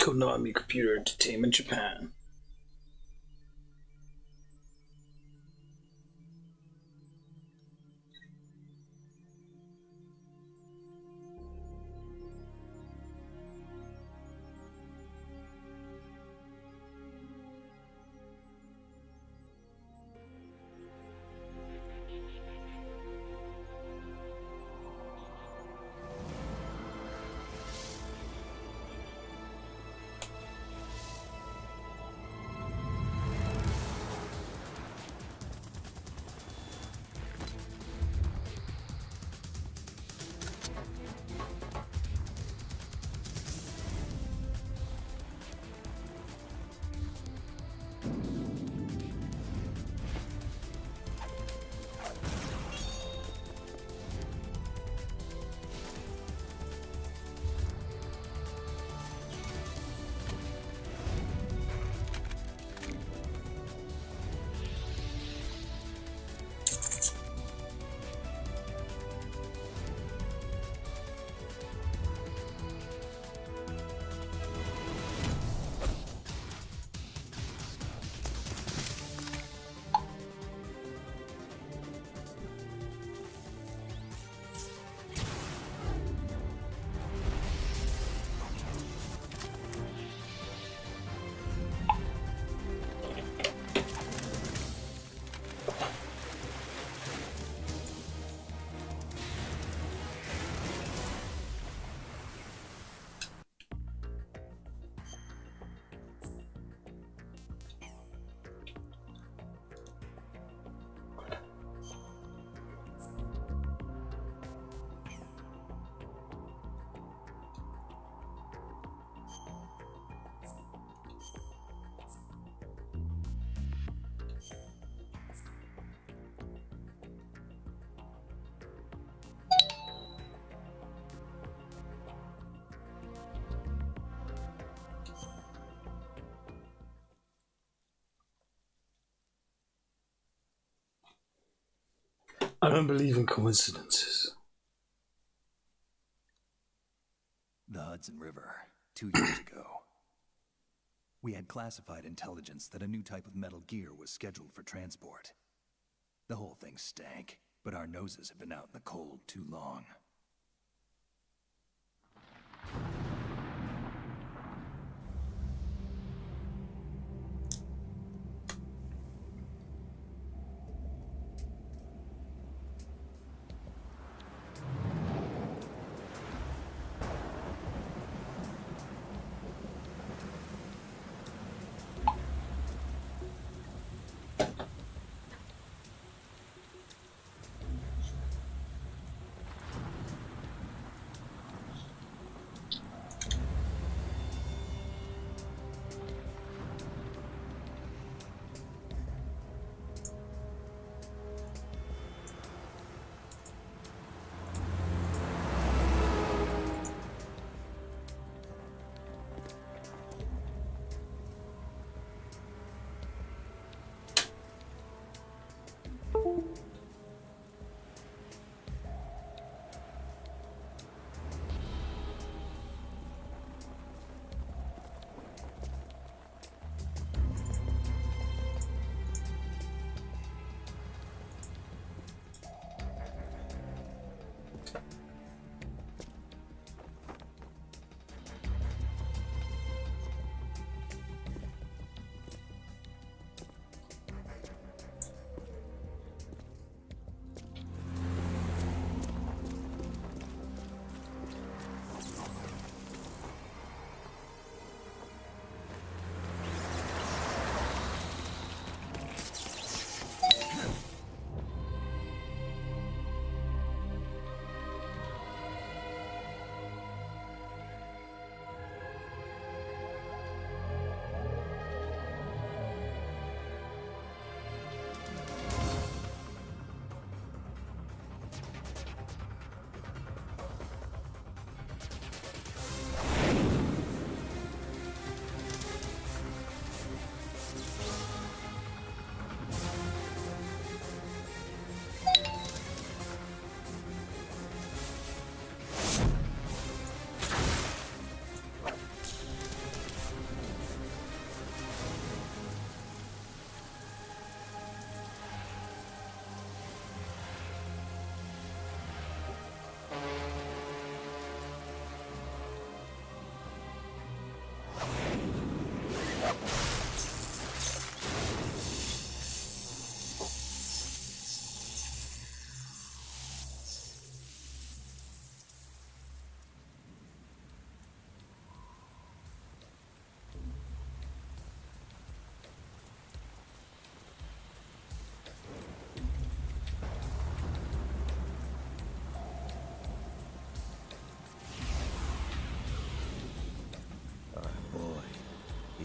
Konami Computer Entertainment Japan. I don't believe in coincidences. The Hudson River, 2 years ago. We had classified intelligence that a new type of metal gear was scheduled for transport. The whole thing stank, but our noses had been out in the cold too long.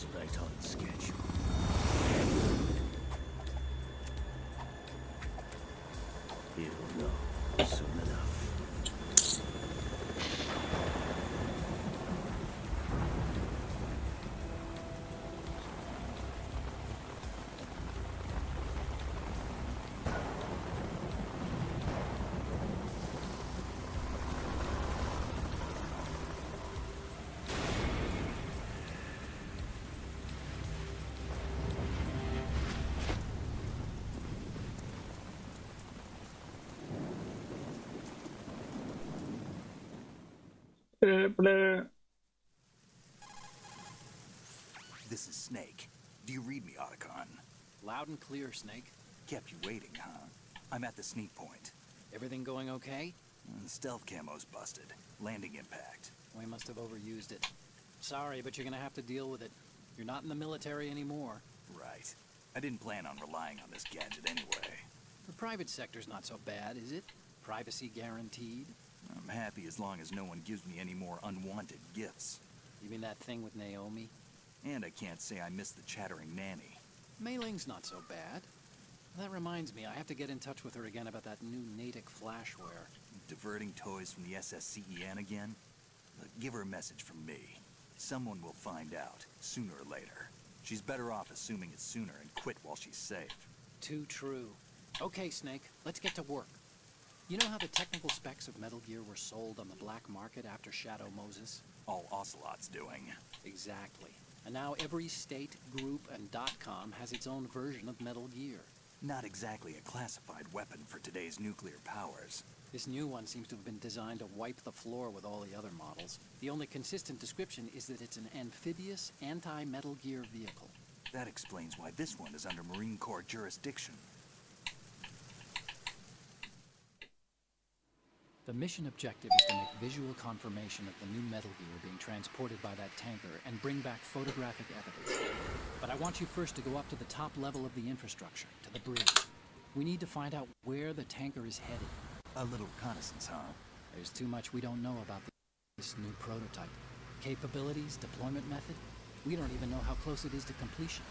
It's right on schedule. You'll know soon enough. Blah. This is Snake. Do you read me, Otacon? Loud and clear, Snake. Kept you waiting, huh? I'm at the sneak point. Everything going okay? The stealth camo's busted. Landing impact. We must have overused it. Sorry, but you're gonna have to deal with it. You're not in the military anymore. Right. I didn't plan on relying on this gadget anyway. The private sector's not so bad, is it? Privacy guaranteed? I'm happy as long as no one gives me any more unwanted gifts. You mean that thing with Naomi? And I can't say I miss the chattering nanny. Mei Ling's not so bad. That reminds me, I have to get in touch with her again about that new Natick flashware. Diverting toys from the SSCEN again? Look, give her a message from me. Someone will find out, sooner or later. She's better off assuming it sooner and quit while she's safe. Too true. Okay, Snake, let's get to work. You know how the technical specs of Metal Gear were sold on the black market after Shadow Moses? All Ocelot's doing. Exactly. And now every state, group, and .com has its own version of Metal Gear. Not exactly a classified weapon for today's nuclear powers. This new one seems to have been designed to wipe the floor with all the other models. The only consistent description is that it's an amphibious, anti-Metal Gear vehicle. That explains why this one is under Marine Corps jurisdiction. The mission objective is to make visual confirmation of the new Metal Gear being transported by that tanker and bring back photographic evidence. But I want you first to go up to the top level of the infrastructure, to the bridge. We need to find out where the tanker is headed. A little reconnaissance, huh? There's too much we don't know about this new prototype. Capabilities, deployment method, we don't even know how close it is to completion.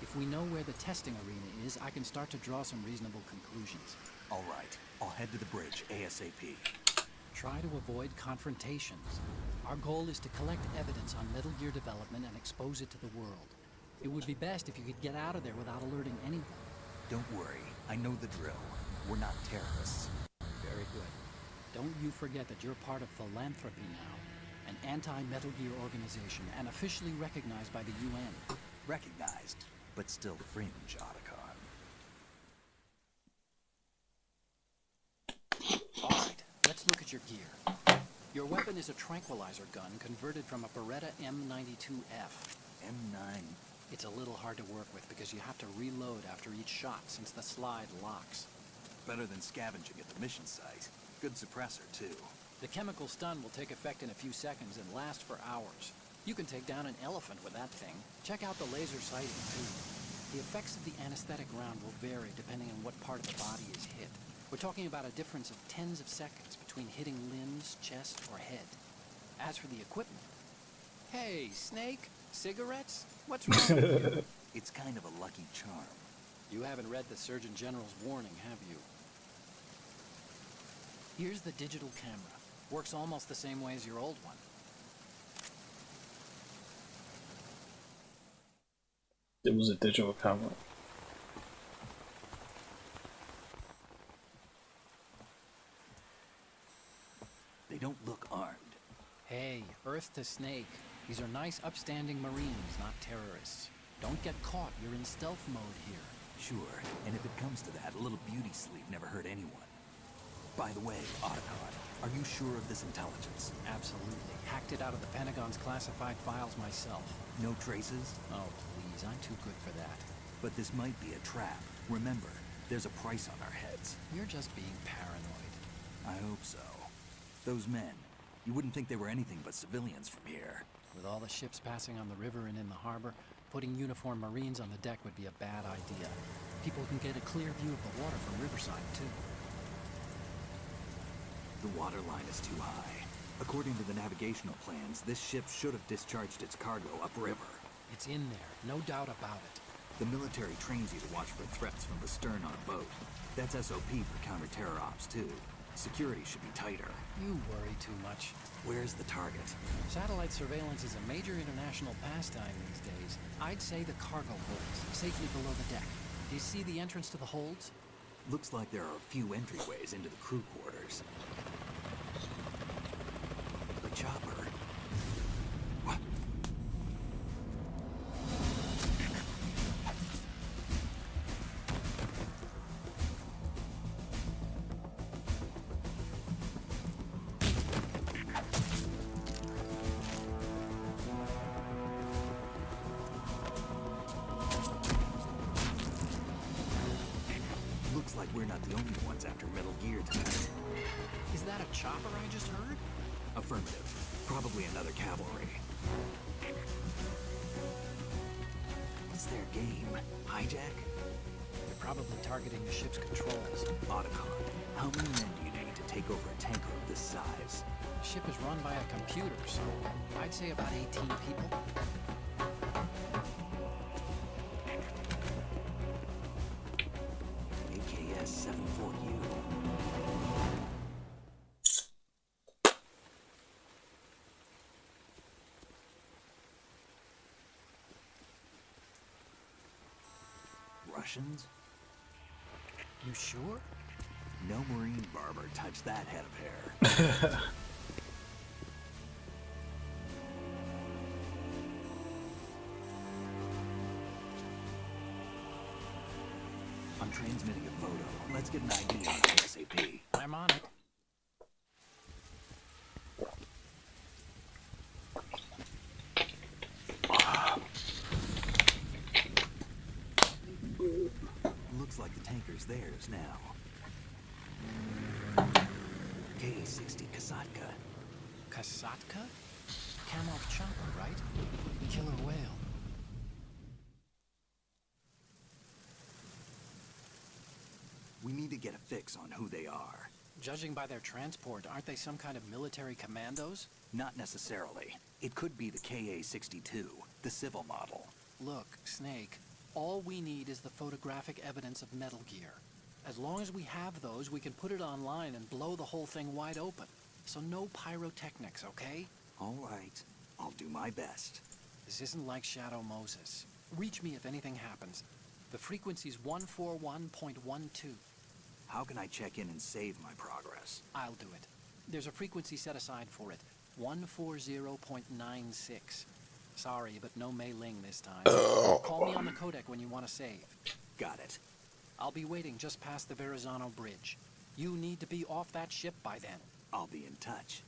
If we know where the testing arena is, I can start to draw some reasonable conclusions. All right, I'll head to the bridge ASAP. Try to avoid confrontations. Our goal is to collect evidence on Metal Gear development and expose it to the world. It would be best if you could get out of there without alerting anyone. Don't worry, I know the drill. We're not terrorists. Very good. Don't you forget that you're part of Philanthropy now, an anti-Metal Gear organization and officially recognized by the UN. Recognized, but still fringe, Otacon. Alright, let's look at your gear. Your weapon is a tranquilizer gun converted from a Beretta M92F. M9. It's a little hard to work with because you have to reload after each shot since the slide locks. Better than scavenging at the mission site. Good suppressor, too. The chemical stun will take effect in a few seconds and last for hours. You can take down an elephant with that thing. Check out the laser sighting, too. The effects of the anesthetic round will vary depending on what part of the body is hit. We're talking about a difference of tens of seconds between hitting limbs, chest, or head. As for the equipment... Hey, Snake? Cigarettes? What's wrong with you? It's kind of a lucky charm. You haven't read the Surgeon General's warning, have you? Here's the digital camera. Works almost the same way as your old one. It was a digital camera. They don't look armed. Hey, Earth to Snake. These are nice, upstanding Marines, not terrorists. Don't get caught. You're in stealth mode here. Sure, and if it comes to that, a little beauty sleep never hurt anyone. By the way, Otacon, are you sure of this intelligence? Absolutely. Hacked it out of the Pentagon's classified files myself. No traces? Oh, please. I'm too good for that. But this might be a trap. Remember, there's a price on our heads. You're just being paranoid. I hope so. Those men, you wouldn't think they were anything but civilians from here. With all the ships passing on the river and in the harbor, putting uniformed Marines on the deck would be a bad idea. People can get a clear view of the water from Riverside, too. The water line is too high. According to the navigational plans, this ship should have discharged its cargo upriver. It's in there, no doubt about it. The military trains you to watch for threats from the stern on a boat. That's SOP for counter-terror ops, too. Security should be tighter. You worry too much. Where's the target? Satellite surveillance is a major international pastime these days. I'd say the cargo holds, safely below the deck. Do you see the entrance to the holds? Looks like there are a few entryways into the crew quarters. The chopper. What? Looks like we're not the only ones after Metal Gear tonight. Is that a chopper I just heard? Affirmative. Probably another cavalry. What's their game? Hijack? They're probably targeting the ship's controls. Otacon. How many men do you need to take over a tanker of this size? The ship is run by a computer, so I'd say about 18 people. AKS 74U. Russians? You sure? No Marine barber touched that head of hair. I'm transmitting a photo. Let's get an ID on it ASAP. I'm on it. Looks like the tanker's theirs now. KA-60 Kasatka. Kasatka? Kamov chopper, right? Killer whale. We need to get a fix on who they are. Judging by their transport, aren't they some kind of military commandos? Not necessarily. It could be the KA-62, the civil model. Look, Snake, all we need is the photographic evidence of Metal Gear. As long as we have those, we can put it online and blow the whole thing wide open. So no pyrotechnics, okay? All right. I'll do my best. This isn't like Shadow Moses. Reach me if anything happens. The frequency's 141.12. How can I check in and save my progress? I'll do it. There's a frequency set aside for it. 140.96. Sorry, but no Mei Ling this time. Call me on the codec when you want to save. Got it. I'll be waiting just past the Verrazano Bridge. You need to be off that ship by then. I'll be in touch.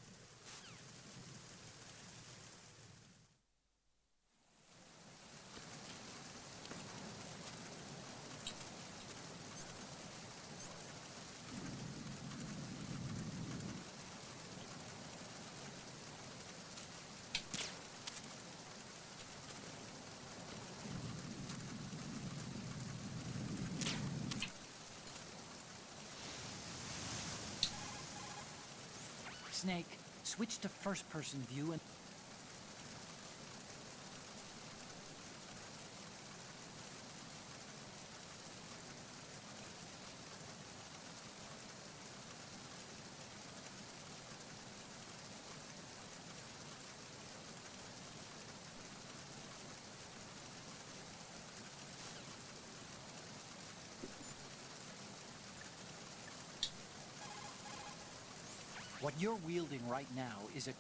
Snake, switch to first-person view and... What you're wielding right now is a...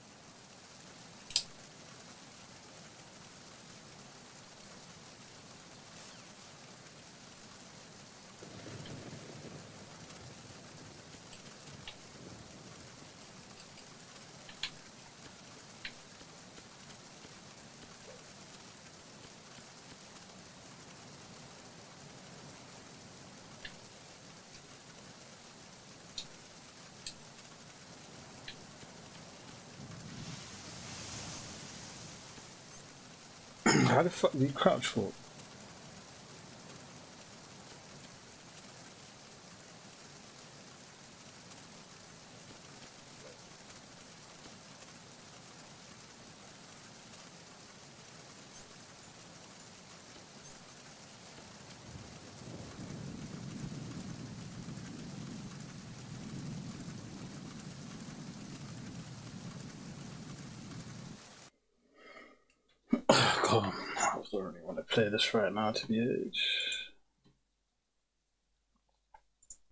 How the fuck do you crouch for? I don't really want to play this right now, to be honest.